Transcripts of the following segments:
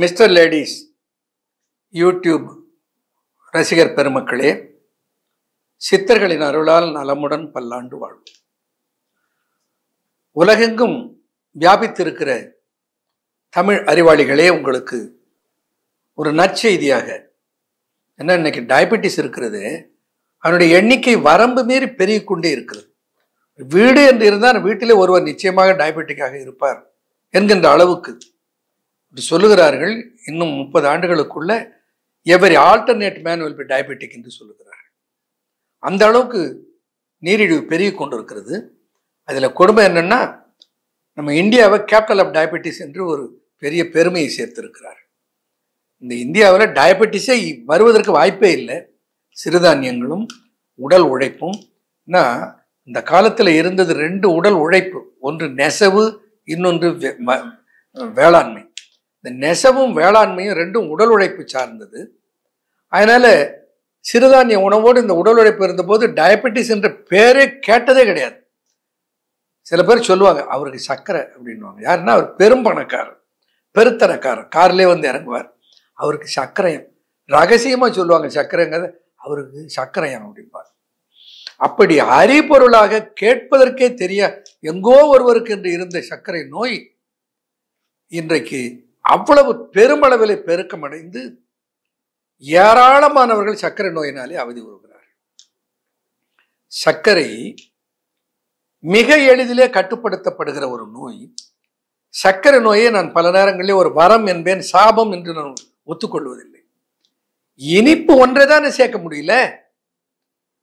Mister ladies YouTube ரசிகர் பெருமக்களே, சித்தர்களின் அருளால் நலமுடன் பல்லாண்டு வாழ்வு. உலகெங்கும் வியாபித்திருக்கிற தமிழ் அறிவாளிகளே, உங்களுக்கு ஒரு நற்செய்தியாக, என்ன, இன்னைக்கு டயபெட்டிஸ் இருக்கிறது, அதனுடைய எண்ணிக்கை வரம்பு மீறி பெருகிக்கொண்டே இருக்கிறது. வீடு என்று இருந்தால் வீட்டிலே ஒருவர் நிச்சயமாக டயபெட்டிக்காக இருப்பார் என்கின்ற அளவுக்கு சொல்லுகிறார்கள். இன்னும் 30 ஆண்டுகளுக்குள்ள every alternate man will be diabetic என்று சொல்லுகிறார்கள். அந்த அளவுக்கு நீரிழிவு பெருகி கொண்டிருக்கிறது. அதில் கொடுமை என்னன்னா, நம்ம இந்தியாவை கேபிட்டல் ஆஃப் டயபெட்டிஸ் என்று ஒரு பெரிய பெருமையை சேர்த்திருக்கிறார். இந்த இந்தியாவில் டயபெட்டிஸே வருவதற்கு வாய்ப்பே இல்லை. சிறுதானியங்களும் உடல் உழைப்பும். இந்த காலத்தில் இருந்தது 2 உடல் உழைப்பு, ஒன்று நெசவு, இன்னொன்று வேளாண்மை. இந்த நெசவும் வேளாண்மையும் 2ம் உடல் உழைப்பு சார்ந்தது. அதனால சிறுதானிய உணவோடு இந்த உடல் உழைப்பு இருந்தபோது டயபெட்டிஸ் என்ற பேரே கேட்டதே கிடையாது. சில பேர் சொல்லுவாங்க அவருக்கு சர்க்கரை அப்படின்வாங்க. யாருன்னா அவர் பெரும் பணக்காரர், பெருத்தனக்காரர், கார்லேயே வந்து இறங்குவார், அவருக்கு சர்க்கரையம். ரகசியமா சொல்லுவாங்க சர்க்கரைங்கிறத, அவருக்கு சர்க்கரையம் அப்படிம்பார். அப்படி அறிபொருளாக கேட்பதற்கே தெரிய எங்கோ ஒருவருக்கு என்று இருந்த சர்க்கரை நோய் இன்றைக்கு அவ்வளவு பெருமளவிலே பெருக்கமடைந்து ஏராளமானவர்கள் சர்க்கரை நோயினாலே அவதி வருகிறார்கள். சர்க்கரை மிக எளிதிலே கட்டுப்படுத்தப்படுகிற ஒரு நோய். சர்க்கரை நோயை நான் பல நேரங்களிலே ஒரு வரம் என்பேன், சாபம் என்று நான் ஒத்துக்கொள்வதில்லை. இனிப்பு ஒன்றை தானே சேர்க்க முடியல,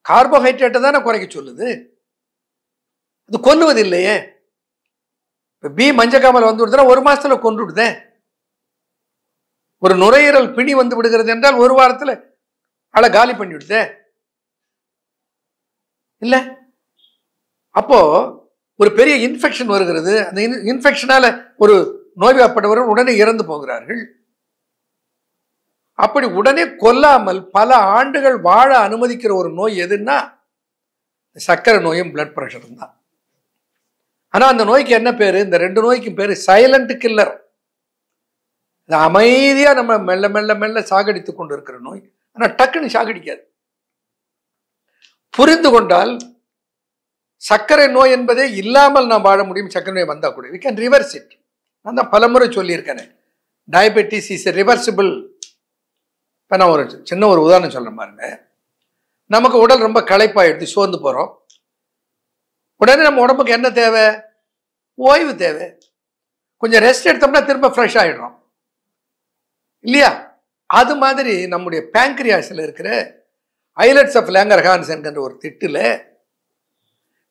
கார்போஹைட்ரேட்டை தானே குறைக்க சொல்லுது, அது கொல்லுவதில்லையே. இப்போ பி மஞ்சக்காமல் வந்து விடுதுன்னா 1 மாசத்துல கொண்டு விடுதே. ஒரு நுரையீரல் பிணி வந்து விடுகிறது என்றால் 1 வாரத்தில் அழ காலி பண்ணி விடுதே இல்ல. அப்போ ஒரு பெரிய இன்ஃபெக்ஷன் வருகிறது. அந்த இன்ஃபெக்ஷனால ஒரு நோய்வாய்ப்பட்டவர்கள் உடனே இறந்து போகிறார்கள். அப்படி உடனே கொல்லாமல் பல ஆண்டுகள் வாழ அனுமதிக்கிற ஒரு நோய் எதுன்னா சர்க்கரை நோயும் பிளட் பிரஷரும் தான். ஆனா அந்த நோய்க்கு என்ன பேரு? இந்த 2 நோய்க்கும் பேரு சைலண்ட் கில்லர். அமைதியா நம்ம மெல்ல மெல்ல மெல்ல சாகடித்துக் கொண்டு இருக்கிற நோய். ஆனா டக்குன்னு சாகடிக்காது. புரிந்து கொண்டால் சர்க்கரை நோய் என்பதே இல்லாமல் நாம் வாழ முடியும். சர்க்கரை நோய் வந்தா கூட we can reverse it. நான் தான் பலமுறை சொல்லியிருக்கேன், டயபெட்டிஸ் இஸ் ரிவர்சிபிள். இப்போ நான் ஒரு சின்ன உதாரணம் சொல்றேன் பாருங்க. நமக்கு உடல் ரொம்ப களைப்பாயிடுது, சோர்ந்து போறோம். உடனே நம்ம உடம்புக்கு என்ன தேவை? ஓய்வு தேவை. கொஞ்சம் ரெஸ்ட் எடுத்தோம்னா திரும்ப ஃப்ரெஷ் ஆயிடுறோம் இல்லையா? அது மாதிரி நம்முடைய பேங்க்ரியாஸில் இருக்கிற ஐலட்ஸ் ஆஃப் லேங்கர்ஹான்ஸ் என்கின்ற ஒரு திட்டில்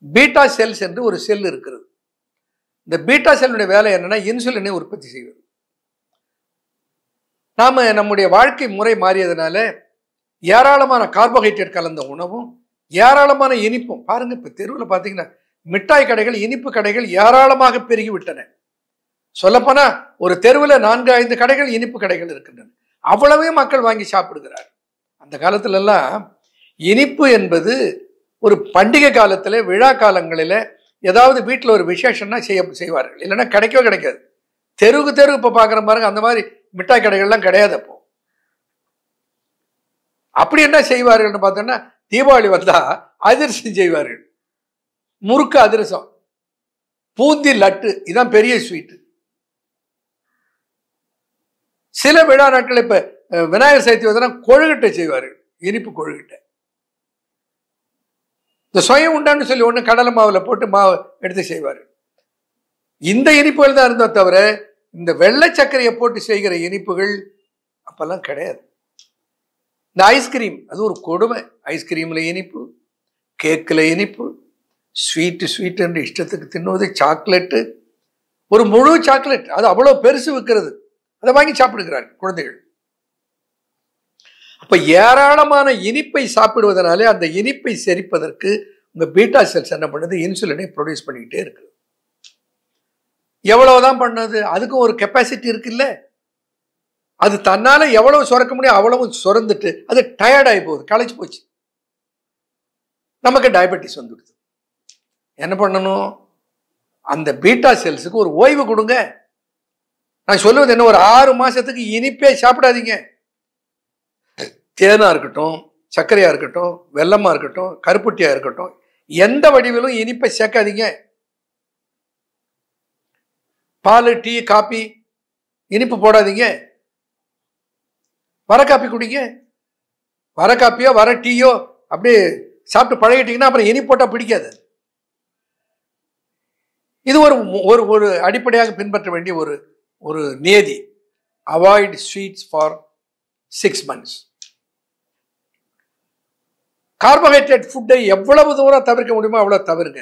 பீட்டா செல்ஸ் என்று ஒரு செல் இருக்கிறது. இந்த பீட்டா செல்லுடைய வேலை என்னன்னா இன்சுலினை உற்பத்தி செய்வது. நாம நம்முடைய வாழ்க்கை முறை மாறியதுனால ஏராளமான கார்போஹைட்ரேட் கலந்த உணவும் ஏராளமான இனிப்பும். பாருங்க, இப்ப தெருவில் பார்த்தீங்கன்னா மிட்டாய் கடைகள், இனிப்பு கடைகள் ஏராளமாக பெருகி விட்டன. சொல்லப்போனா ஒரு தெருவில் 4-5 கடைகள், இனிப்பு கடைகள் இருக்கின்றன. அவ்வளவே மக்கள் வாங்கி சாப்பிடுகிறார். அந்த காலத்துல எல்லாம் இனிப்பு என்பது ஒரு பண்டிகை காலத்துல, விழா காலங்களில, ஏதாவது வீட்டில் ஒரு விசேஷம்னா செய்வார்கள். இல்லைன்னா கிடைக்கவே கிடைக்காது. தெருவுக்கு தெரு இப்ப பாக்குற பாருங்க, அந்த மாதிரி மிட்டாய் கடைகள்லாம் கிடையாது. அப்போ அப்படி என்ன செய்வார்கள் பார்த்தோம்னா, தீபாவளி வந்தா அதிரசம் செய்வார்கள். முறுக்கு அதிரசம், பூந்தி லட்டு, இதான் பெரிய ஸ்வீட். சில விழா நாட்கள், இப்ப விநாயகர் சதுர்த்தி வந்தா கொழுக்கட்டை செய்வார்கள், இனிப்பு கொழுக்கட்டை. இந்த சுயம் உண்டான்னு சொல்லி ஒண்ணு கடலை மாவுல போட்டு மாவு எடுத்து செய்வார்கள். இந்த இனிப்புகள் தான் இருந்தோ தவிர இந்த வெள்ளை சர்க்கரையை போட்டு செய்கிற இனிப்புகள் அப்பெல்லாம் கிடையாது. இந்த ஐஸ்கிரீம், அது ஒரு கொடுமை. ஐஸ்கிரீம்ல இனிப்பு, கேக்கில் இனிப்பு, ஸ்வீட் என்று இஷ்டத்துக்கு தின்னுவது. சாக்லேட்டு, ஒரு முழு சாக்லேட், அது அவ்வளவு பெருசு விற்கிறது, அதை வாங்கி சாப்பிடுகிறார்கள் குழந்தைகள். அப்ப ஏராளமான இனிப்பை சாப்பிடுவதனாலே அந்த இனிப்பை செரிப்பதற்கு உங்க பீட்டா செல்ஸ் என்ன பண்ணுது? இன்சுலினை ப்ரொடியூஸ் பண்ணிக்கிட்டே இருக்கு. எவ்வளவுதான் பண்ணது? அதுக்கும் ஒரு கெப்பாசிட்டி இருக்குல்ல. அது தன்னால எவ்வளவு சுரக்க முடியும் அவ்வளவு சுரந்துட்டு அது டயர்ட் ஆகி போகுது, களைச்சு போச்சு. நமக்கு டயபெட்டிஸ் வந்துடுது. என்ன பண்ணணும்? அந்த பீட்டா செல்ஸுக்கு ஒரு ஓய்வு கொடுங்க. நான் சொல்லுவது என்ன, ஒரு 6 மாசத்துக்கு இனிப்பே சாப்பிடாதீங்க. தேனா இருக்கட்டும், சர்க்கரையா இருக்கட்டும், வெல்லமா இருக்கட்டும், கருப்பட்டியா இருக்கட்டும், எந்த வடிவிலும் இனிப்பை சேர்க்காதீங்க. பால், டீ, காப்பி இனிப்பு போடாதீங்க. வர காப்பி குடிங்க. வர காப்பியோ வர டீயோ அப்படியே சாப்பிட்டு பழகிட்டீங்கன்னா அப்புறம் இனிப்பு போட்டா பிடிக்காது. இது ஒரு ஒரு அடிப்படையாக பின்பற்ற வேண்டிய ஒரு ஒரு நியதி. Avoid sweets for 6 months. Carbohydrate ஃபுட்டை எவ்வளவு தூரம் தவிர்க்க முடியுமோ அவ்வளவு தவிர்க்க.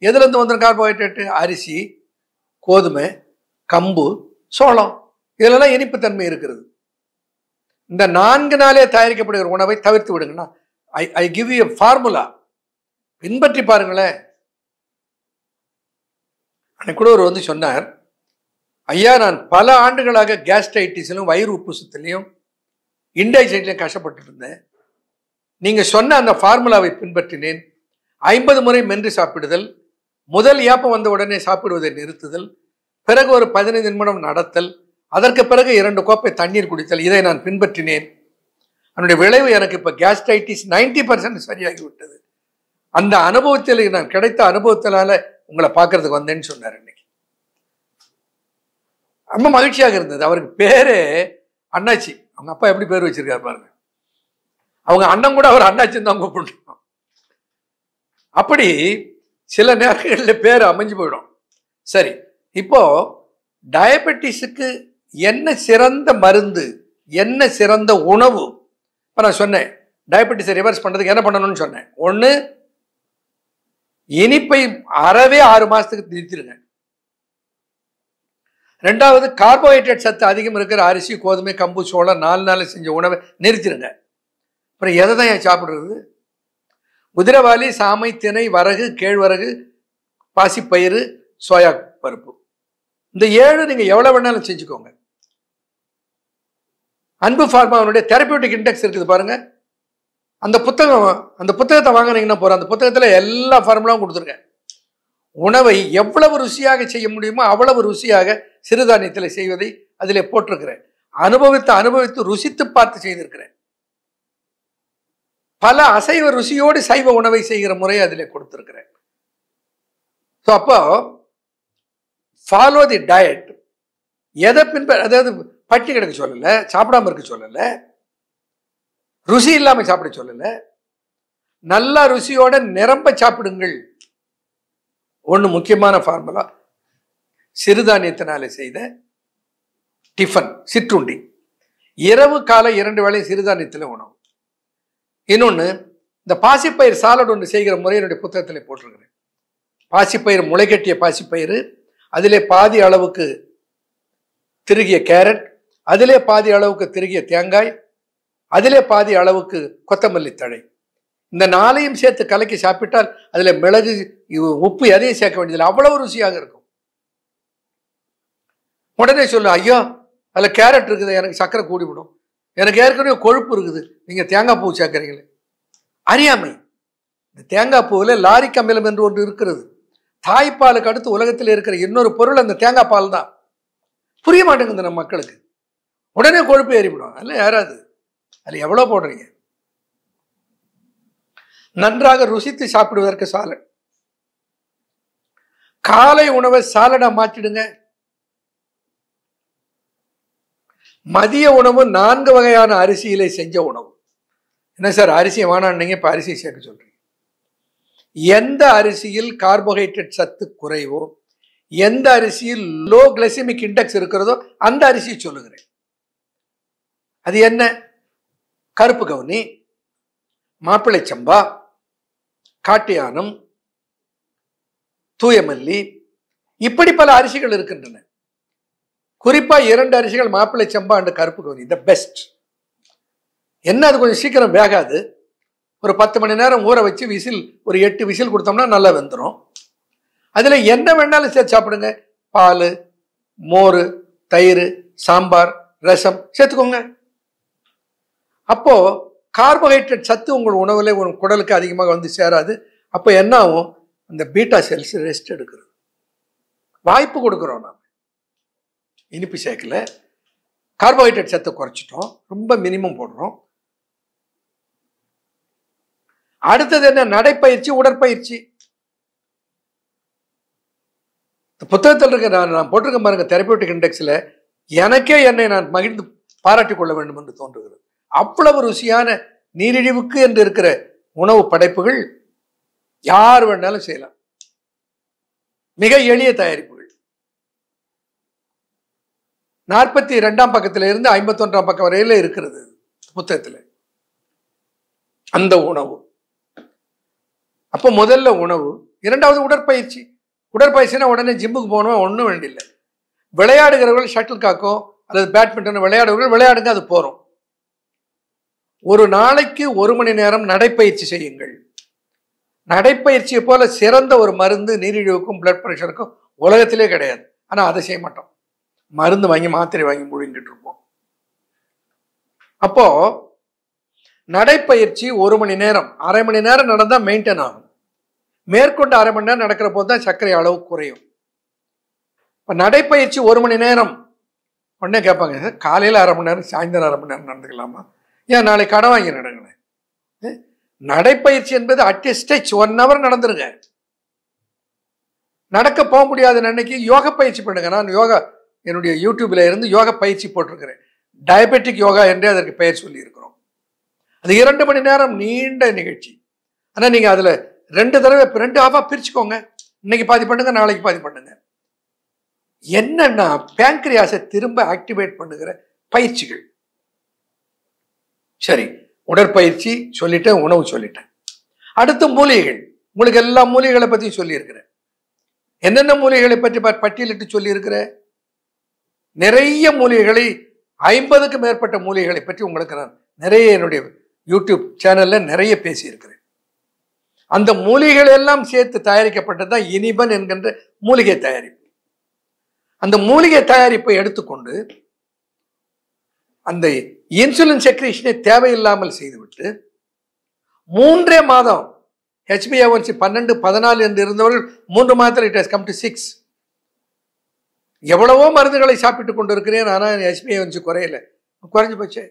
எதுல இருந்து வந்துடும் கார்போஹைட்ரேட்? அரிசி, கோதுமை, கம்பு, சோளம், இதெல்லாம் இனிப்பு தன்மை இருக்கிறது. இந்த 4 நாளே தயாரிக்கப்படுகிற உணவை தவிர்த்து விடுங்கன்னா, ஐ கிவ் யூ ஃபார்முலா, பின்பற்றி பாருங்களேன். அன்னைக்கு கூட ஒரு சொன்னார், ஐயா நான் பல ஆண்டுகளாக கேஸ்ட்ரைட்டிஸிலும் வயிறு உப்புசத்திலையும் இன்டைஜென்ட்லையும் கஷ்டப்பட்டு இருந்தேன். நீங்க சொன்ன அந்த ஃபார்முலாவை பின்பற்றினேன். 50 முறை மென்று சாப்பிடுதல், முதல் ஏப்பம் வந்த உடனே சாப்பிடுவதை நிறுத்துதல், பிறகு ஒரு 15 நிமிடம் நடத்தல், அதற்கு பிறகு 2 கோப்பை தண்ணீர் குடித்தல், இதை நான் பின்பற்றினேன். அதனுடைய விளைவு எனக்கு இப்போ கேஸ்ட்ரைட்டிஸ் 90% சரியாகிவிட்டது. அந்த அனுபவத்தில் நான் கிடைத்த அனுபவத்தினால உங்களை பார்க்கறதுக்கு வந்தேன்னு சொன்னார். இன்னைக்கு ரொம்ப மகிழ்ச்சியாக இருந்தது. அவருக்கு பேரு அண்ணாச்சி. அவங்க அப்பா எப்படி பேர் வச்சிருக்காரு பாருங்க. அவங்க அண்ணன் கூட அவர் அண்ணாச்சின்னு தான் கூப்பிடணும். அப்படி சில நேரங்களில் பேர் அமைஞ்சு போயிடும். சரி, இப்போ டயபெட்டிஸுக்கு என்ன சிறந்த மருந்து, என்ன சிறந்த உணவு? இப்போ நான் சொன்னேன், டயபெட்டிஸை ரிவர்ஸ் பண்ணுறதுக்கு என்ன பண்ணணும்னு சொன்னேன். ஒன்று, இனிப்பை அறவே 6 மாசத்துக்கு நிறுத்திடுங்க. 2வது, கார்போஹைட்ரேட் சத்து அதிகம் இருக்கிற அரிசி, கோதுமை, கம்பு, சோளம் 4 நாள் செஞ்ச உணவை நிறுத்திடுங்க. அப்புறம் எதை தான் ஏன் சாப்பிடுறது? குதிரைவாலி, சாமை, திணை, வரகு, கேழ்வரகு, பாசிப்பயிறு, சோயா பருப்பு, இந்த 7 நீங்க எவ்வளவு வேணாலும் செஞ்சுக்கோங்க. அன்பு ஃபார்மாவுடைய தெரபியூட்டிக் இண்டெக்ஸ் இருக்குது பாருங்க. அந்த புத்தகத்தை வாங்கினீங்கன்னா போற, அந்த புத்தகத்துல எல்லா ஃபார்முலாவும் கொடுத்துருங்க. உணவை எவ்வளவு ருசியாக செய்ய முடியுமோ அவ்வளவு ருசியாக சிறுதானியத்தில் செய்வதை அதிலே போட்டிருக்கிறேன். அனுபவித்து ருசித்து பார்த்து செய்திருக்கிறேன். பல அசைவ ருசியோடு சைவ உணவை செய்கிற முறையை அதிலே கொடுத்திருக்கிறேன். அப்போ ஃபாலோ தி டயட். எதை அதாவது பட்டி கிடக்க சொல்லல, சாப்பிடாம இருக்க சொல்லல, ருசி இல்லாம சாப்பிட சொல்லல, நல்ல ருசியோட நிரம்ப சாப்பிடுங்கள். ஒன்று முக்கியமான ஃபார்முலா, சிறுதானியத்தினால செய்த டிஃபன், சிற்றுண்டி, இரவு காலை 2 வேளை சிறுதானியத்தில் உணவு. இன்னொன்று, இந்த பாசிப்பயிர் சாலட் ஒன்று செய்கிற முறை என்னுடைய புத்தகத்தில் போட்டிருக்கிறேன். பாசிப்பயிர், முளைக்கட்டிய பாசிப்பயிறு, அதிலே பாதி அளவுக்கு திருகிய கேரட், அதிலே பாதி அளவுக்கு திருகிய தேங்காய், அதிலே பாதி அளவுக்கு கொத்தமல்லி தழை, இந்த 4ஐயும் சேர்த்து கலக்கி சாப்பிட்டால் அதில் மிளகு, உப்பு எதையும் சேர்க்க வேண்டியதில்லை, அவ்வளவு ருசியாக இருக்கும். உடனே சொல்லு, ஐயோ அதில் கேரட் இருக்குது, எனக்கு சர்க்கரை கூடிவிடும், எனக்கு ஏற்கனவே கொழுப்பு இருக்குது, நீங்கள் தேங்காய் பூ சேர்க்குறீங்களே. அறியாமை. இந்த தேங்காய் பூவில் லாரிக் அமிலம் என்று ஒன்று இருக்கிறது. தாய்ப்பாலுக்கு அடுத்து உலகத்தில் இருக்கிற இன்னொரு பொருள் அந்த தேங்காய் பால் தான். புரிய மாட்டேங்குது நம்ம மக்களுக்கு. உடனே கொழுப்பு ஏறிவிடும். அதில் யாராவது அதில் எவ்வளோ போடுறீங்க? நன்றாக ருசித்து சாப்பிடுவதற்கு சாலட். காலை உணவை சாலடா மாற்றிடுங்க. மதிய உணவு 4 வகையான அரிசியிலே செஞ்ச உணவு. என்ன சார் அரிசியை வேணான்னீங்க, இப்போ அரிசி சேர்க்க சொல்றீங்க. எந்த அரிசியில் கார்போஹைட்ரேட் சத்து குறைவோ, எந்த அரிசியில் லோ கிளைசமிக் இண்டெக்ஸ் இருக்கிறதோ அந்த அரிசியை சொல்லுகிறேன். அது என்ன? கருப்பு கவுனி, மாப்பிள்ளை சம்பா, காட்டியானம், தூயமல்லி, இப்படி பல அரிசிகள் இருக்கின்றன. குறிப்பா 2 அரிசிகள், மாப்பிள்ளை சம்பா அண்ட் கருப்பு கவுனி, த பெஸ்ட். என்ன, அது கொஞ்சம் சீக்கிரம் வேகாது. ஒரு 10 மணி நேரம் ஊற வச்சு விசில், ஒரு 8 விசில் கொடுத்தோம்னா நல்லா வெந்துடும். அதுல என்ன வேணாலும் சேர்த்து சாப்பிடுங்க. பால், மோர், தயிர், சாம்பார், ரசம் சேர்த்துக்கோங்க. அப்போ கார்போஹைட்ரேட் சத்து உங்கள் உணவுல உங்கள் குடலுக்கு அதிகமாக வந்து சேராது. அப்போ என்ன ஆகும்? அந்த பீட்டா செல்ஸ் ரெஸ்ட் எடுக்கிறது. வாய்ப்பு கொடுக்குறோம் நாம். இனிப்பு சேர்க்கல. கார்போஹைட்ரேட் சத்தை குறைச்சிட்டோம், ரொம்ப மினிமம் போடுறோம். அடுத்தது என்ன? நடைப்பயிற்சி, உடற்பயிற்சி. புத்தகத்தில் இருக்க நான் போட்டிருக்க பாருங்க தெரபியூட்டிக் இண்டெக்ஸ்ல, எனக்கே என்னை நான் மகிழ்ந்து பாராட்டிக் கொள்ள வேண்டும் என்று தோன்றுகிறது. அவ்வளவு ருசியான நீரிழிவுக்கு என்று இருக்கிற உணவு படைப்புகள் யார் வேணாலும் செய்யலாம். மிக எளிய தயாரிப்புகள். 42ஆம் பக்கத்தில இருந்து 51ஆம் பக்கம் வரையில இருக்கிறது புத்தகத்தில் அந்த உணவு. அப்போ முதல்ல உணவு, இரண்டாவது உடற்பயிற்சி. உடற்பயிற்சினா உடனே ஜிம்முக்கு போகணும் ஒன்றும் வேண்டியில்லை. விளையாடுகிறவர்கள் ஷட்டில் காக்கோ அல்லது பேட்மிண்டன் விளையாடுகிறவர்கள் விளையாடுங்க, அது போகிறோம். ஒரு நாளைக்கு 1 மணி நேரம் நடைப்பயிற்சி செய்யுங்கள். நடைப்பயிற்சியை போல சிறந்த ஒரு மருந்து நீரிழிவுக்கும் பிளட் ப்ரெஷருக்கும் உலகத்திலே கிடையாது. ஆனால் அதை செய்ய மாட்டோம். மருந்து வாங்கி மாத்திரை வாங்கி முழுங்கிட்டு இருப்போம். அப்போ நடைப்பயிற்சி 1 மணி நேரம், அரை மணி நேரம் நடந்தால் மெயின்டைன் ஆகும். மேற்கொண்டு அரை மணி நேரம் நடக்கிற போது தான் சர்க்கரை அளவு குறையும். இப்போ நடைப்பயிற்சி 1 மணி நேரம். உடனே கேட்பாங்க, காலையில் அரை மணி நேரம், சாயந்தரம் அரை மணி நேரம் நடந்துக்கலாமா? ஏன் நாளைக்கு கடை வாங்கி நடங்களேன். நடைப்பயிற்சி என்பது அட் எ ஸ்டெச் 1 hour நடந்துருங்க. நடக்க போக முடியாத அன்னைக்கு யோகா பயிற்சி பண்ணுங்க. நான் யோகா என்னுடைய யூடியூப்ல இருந்து யோகா பயிற்சி போட்டிருக்கிறேன். டயபெட்டிக் யோகா என்றே அதற்கு பெயர் சொல்லி இருக்கிறோம். அது 2 மணி நேரம் நீண்ட நிகழ்ச்சி. ஆனால் நீங்கள் அதில் 2 தடவை 2 half பிரிச்சுக்கோங்க. இன்னைக்கு பாதி பண்ணுங்க, நாளைக்கு பாதி பண்ணுங்க. என்னன்னா பேங்க்ரியாஸை திரும்ப ஆக்டிவேட் பண்ணுகிற பயிற்சிகள். சரி, உடற்பயிற்சி சொல்லிட்டேன், உணவு சொல்லிட்டேன். அடுத்து மூலிகைகள். உங்களுக்கு எல்லா மூலிகைகளை பற்றி சொல்லியிருக்கிறேன். என்னென்ன மூலிகைகளை பற்றி பட்டியலிட்டு சொல்லியிருக்கிறேன்? நிறைய மூலிகைகளை, 50க்கு மேற்பட்ட மூலிகைகளை பற்றி உங்களுக்கு நான் நிறைய என்னுடைய யூடியூப் சேனல்ல நிறைய பேசியிருக்கிறேன். அந்த மூலிகைகள் எல்லாம் சேர்த்து தயாரிக்கப்பட்டதுதான் இனிபன் என்கின்ற மூலிகை தயாரிப்பு. அந்த மூலிகை தயாரிப்பை எடுத்துக்கொண்டு அந்த இன்சுலின் செக்ரீஷனை தேவையில்லாமல் செய்துவிட்டு 3 மாதம் HbA1c 12, 14 என்று இருந்தவர்கள் 3 மாதத்தில் இட் ஹஸ் கம் டு 6. எவ்வளவோ மருந்துகளை சாப்பிட்டு கொண்டு இருக்கிறேன், ஆனால் HbA1c குறையல, குறைஞ்சு போச்சு.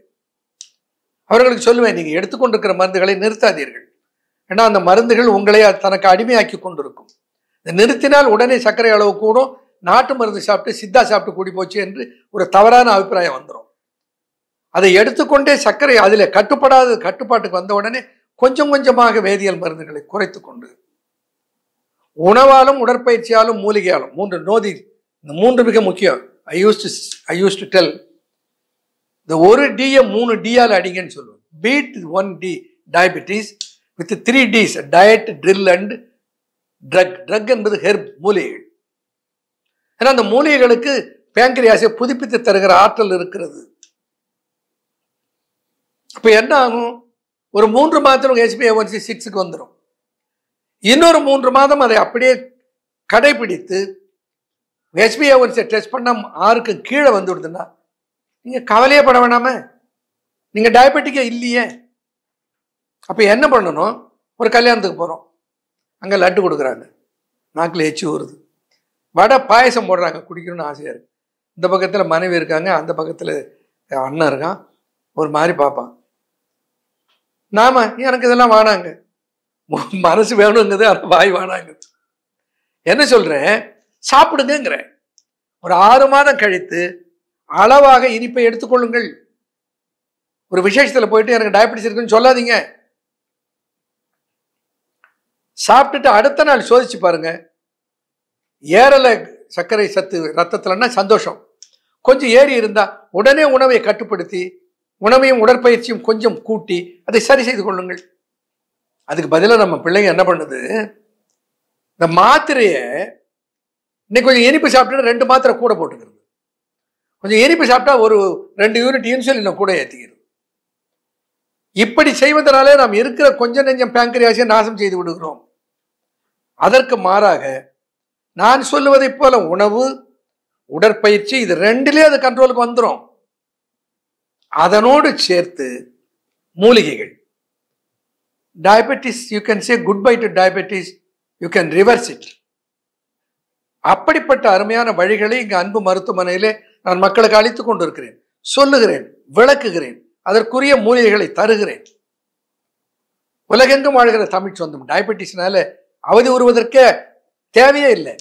அவர்களுக்கு சொல்லுவேன், நீங்க எடுத்துக்கொண்டிருக்கிற மருந்துகளை நிறுத்தாதீர்கள். ஏன்னா அந்த மருந்துகள் உங்களை தனக்கு அடிமையாக்கி கொண்டிருக்கும். நிறுத்தினால் உடனே சர்க்கரை அளவு கூடும், நாட்டு மருந்து சாப்பிட்டு சித்தா சாப்பிட்டு கூடி போச்சு என்று ஒரு தவறான அபிப்பிராயம் வந்துடும். அதை எடுத்துக்கொண்டே சர்க்கரை அதில் கட்டுப்பாட்டுக்கு வந்த உடனே கொஞ்சம் கொஞ்சமாக வேதியியல் மருந்துகளை குறைத்து கொண்டு உணவாலும் உடற்பயிற்சியாலும் மூலிகையாலும் 3 நோதி, இந்த 3 மிக முக்கியம். ஐ யூஸ் டு டெல், இந்த 1 D-யை 3 D-ஆல் அடிங்கன்னு சொல்லுவேன். Beat 1 D diabetes with 3 Ds, diet, drill and drug. Drug என்பது ஹெர்ப், மூலிகைகள். ஏன்னா அந்த மூலிகைகளுக்கு பேங்க்ரியாஸை புதுப்பித்து தருகிற ஆற்றல் இருக்கிறது. அப்ப என்ன ஆகும்? ஒரு 3 மாதம் HbA1c 6க்கு வந்துடும். இன்னொரு 3 மாதம் அதை அப்படியே கடைபிடித்து HbA1c டெஸ்ட் பண்ண 6க்கு கீழே வந்துடுதுன்னா நீங்க கவலையே பட வேணாமே, நீங்க டயபெட்டிக்கே இல்லையே. அப்ப என்ன பண்ணணும்? ஒரு கல்யாணத்துக்கு போறோம், அங்க லட்டு கொடுக்குறாங்க, நாக்கில் எச்சி வருது, வடை பாயசம் போடுறாங்க, குடிக்கணும்னு ஆசையா இருக்கு. இந்த பக்கத்துல மனைவி இருக்காங்க, அந்த பக்கத்துல அண்ணன் இருக்கான், ஒரு மாதிரி பார்ப்பான். நாம எனக்கு இதெல்லாம் வேணாங்க, மனசு வேணுங்கிறது, அந்த வாய் வேணாங்க. என்ன சொல்றேன்? சாப்பிடுங்கிறேன். ஒரு 6 மாதம் கழித்து அளவாக இனிப்பை எடுத்துக்கொள்ளுங்கள். ஒரு விசேஷத்துல போயிட்டு எனக்கு டயபெட்டிஸ் இருக்குன்னு சொல்லாதீங்க. சாப்பிட்டுட்டு அடுத்த நாள் சோதிச்சு பாருங்க, ஏறல சர்க்கரை சத்து ரத்தத்துலன்னா சந்தோஷம். கொஞ்சம் ஏறி இருந்தா உடனே உணவை கட்டுப்படுத்தி உணவையும் உடற்பயிற்சியும் கொஞ்சம் கூட்டி அதை சரி செய்து கொள்ளுங்கள். அதுக்கு பதிலாக நம்ம பிள்ளைங்க என்ன பண்ணுது? இந்த மாத்திரையை இன்னைக்கு கொஞ்சம் இனிப்பு சாப்பிட்டு 2 மாத்திரை கூட போட்டுக்கிறது, கொஞ்சம் இனிப்பு சாப்பிட்டா ஒரு 2 யூனிட் இன்சுலினை கூட ஏற்றிக்கிறது. இப்படி செய்வதனாலே நாம் இருக்கிற கொஞ்சம் நெஞ்சம் பேங்க்ரியாஸை நாசம் செய்து விடுகிறோம். அதற்கு மாறாக நான் சொல்லுவதை போல உணவு, உடற்பயிற்சி, இது 2லயே அது கண்ட்ரோலுக்கு வந்துடும். அதனோடு சேர்த்து மூலிகைகள். Diabetes, you can say good bye to diabetes, you can reverse it. அப்படிப்பட்ட அருமையான வழிகளை இங்கு அன்பு மருத்துவமனையிலே நான் மக்களுக்கு அளித்துக் கொண்டிருக்கிறேன், சொல்லுகிறேன், விளக்குகிறேன், அதற்குரிய மூலிகைகளை தருகிறேன். உலகெங்கும் வாழ்கிற தமிழ் சொந்தம் டயபெட்டிஸ்னால அவதி உறுவதற்கே தேவையே இல்லை.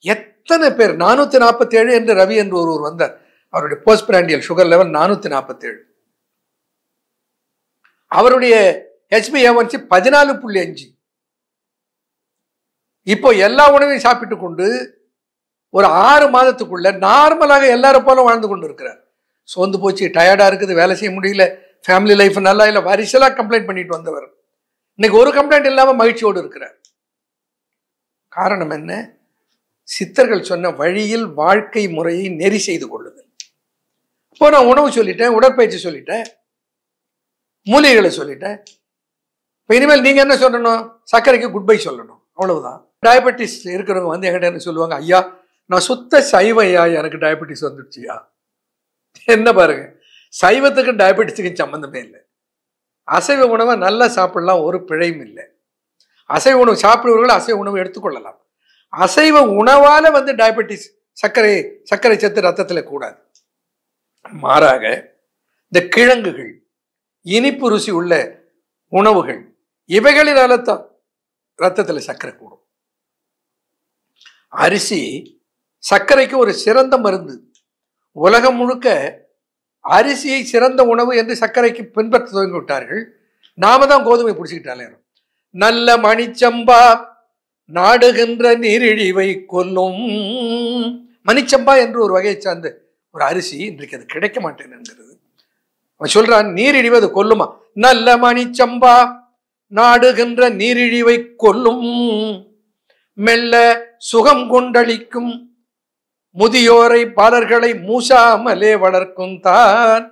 எத்தனை பேர் 447 என்று ரவி என்று ஒருவர் வந்தார். அவருடைய போஸ்ட் பிராண்டியல் சுகர் லெவல் 447. அவருடைய HbA1c 14.5. இப்போ எல்லா உணவையும் சாப்பிட்டு கொண்டு ஒரு 6 மாதத்துக்குள்ள நார்மலாக எல்லாரும் போல வாழ்ந்து கொண்டு இருக்கிறார். சோர்ந்து போச்சு, டயர்டா இருக்குது, வேலை செய்ய முடியல, ஃபேமிலி லைஃப் நல்லா இல்லை, வரிசலா கம்ப்ளைண்ட் பண்ணிட்டு வந்தவர் இன்னைக்கு ஒரு கம்ப்ளைண்ட் இல்லாம மகிழ்ச்சியோடு இருக்கிறார். காரணம் என்ன? சித்தர்கள் சொன்ன வழியில் வாழ்க்கை முறையை நெறி செய்து கொள்ளுதல். இப்போ நான் உணவு சொல்லிட்டேன், உடற்பயிற்சி சொல்லிட்டேன், மூலிகைகளை சொல்லிட்டேன். இப்போ இனிமேல் நீங்க என்ன சொல்லணும்? சர்க்கரைக்கு குட் பை சொல்லணும், அவ்வளவுதான். டயபெட்டிஸ் இருக்கிறவங்க வந்து என்கிட்ட என்ன சொல்லுவாங்க, ஐயா நான் சுத்த சைவம் ஐயா, எனக்கு டயபெட்டிஸ் வந்துடுச்சியா. என்ன பாருங்க, சைவத்துக்கும் டயபெட்டிஸுக்கும் சம்பந்தமே இல்லை. அசைவ உணவை நல்லா சாப்பிடலாம், ஒரு பிழையும் இல்லை. அசைவ உணவு சாப்பிடுவர்கள் அசைவ உணவு எடுத்துக்கொள்ளலாம். அசைவ உணவால வந்து டயபெட்டிஸ், சர்க்கரை சத்து ரத்தத்தில் கூடாது. மாறாக இந்த கிழங்குகள், இனிப்பு ருசி உள்ள உணவுகள், இவைகளினால தான் ரத்தத்தில் சர்க்கரை கூடும். அரிசி சர்க்கரைக்கு ஒரு சிறந்த மருந்து. உலகம் முழுக்க அரிசியை சிறந்த உணவு என்று சர்க்கரைக்கு பின்பற்ற துவங்கி விட்டார்கள். நாம தான் கோதுமை பிடிச்சிக்கிட்டாலே. நல்ல மணிச்சம்பா நாடுகின்ற நீரிழிவை கொல்லும். மணிச்சம்பா என்று ஒரு வகையை சார்ந்த ஒரு அரிசி இன்றைக்கு அது கிடைக்க மாட்டேன் என்கிறது. அவன் சொல்றான், நீரிழிவு அது கொல்லுமா? நல்ல மணிச்சம்பா நாடுகின்ற நீரிழிவை கொல்லும், மெல்ல சுகம் கொண்டளிக்கும், முதியோரை பாலர்களை மூசாமலே வளர்க்கும் தான்.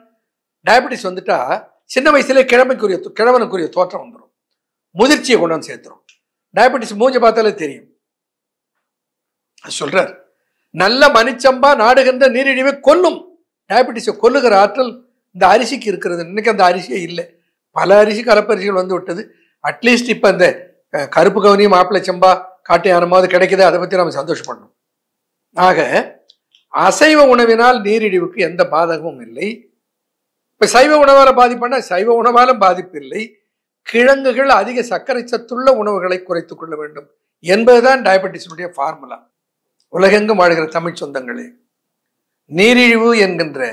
டயபெட்டிஸ் வந்துட்டா சின்ன வயசுல கிழவனுக்குரிய தோற்றம் வந்துடும், முதிர்ச்சியை கொண்டு வந்து சேர்த்துரும். டயபெட்டிஸ் மூஞ்ச பார்த்தாலே தெரியும். சொல்றார், நல்ல மணிச்சம்பா நாடுகின்ற நீரிழிவை கொல்லும். டயபெட்டிஸை கொல்லுகிற ஆற்றல் இந்த அரிசிக்கு இருக்கிறது. இன்னைக்கு அந்த அரிசியே இல்லை. பல அரிசி கலப்பரிசிகள் வந்து விட்டது. அட்லீஸ்ட் இப்ப இந்த கருப்பு கவுனி, மாப்பிள்ளை சம்பா, காட்டு யானமாவது கிடைக்குது, அதை பத்தி நம்ம சந்தோஷப்படணும். ஆக அசைவ உணவினால் நீரிழிவுக்கு எந்த பாதகமும் இல்லை. இப்ப சைவ உணவால பாதிப்புனா சைவ உணவாலும் பாதிப்பு இல்லை. கிழங்குகள் அதிக சர்க்கரை சத்துள்ள உணவுகளை குறைத்துக் கொள்ள வேண்டும் என்பதுதான் டயபெட்டிஸுடைய ஃபார்முலா. உலகெங்கும் வாழ்கிற தமிழ் சொந்தங்களே, நீரிழிவு என்கின்ற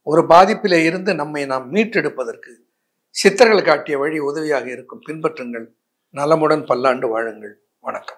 ஒரு பாதிப்பிலே இருந்து நம்மை நாம் மீட்டெடுப்பதற்கு சித்தர்கள் காட்டிய வழி உதவியாக இருக்கும். பின்பற்றுங்கள். நலமுடன் பல்லாண்டு வாழுங்கள். வணக்கம்.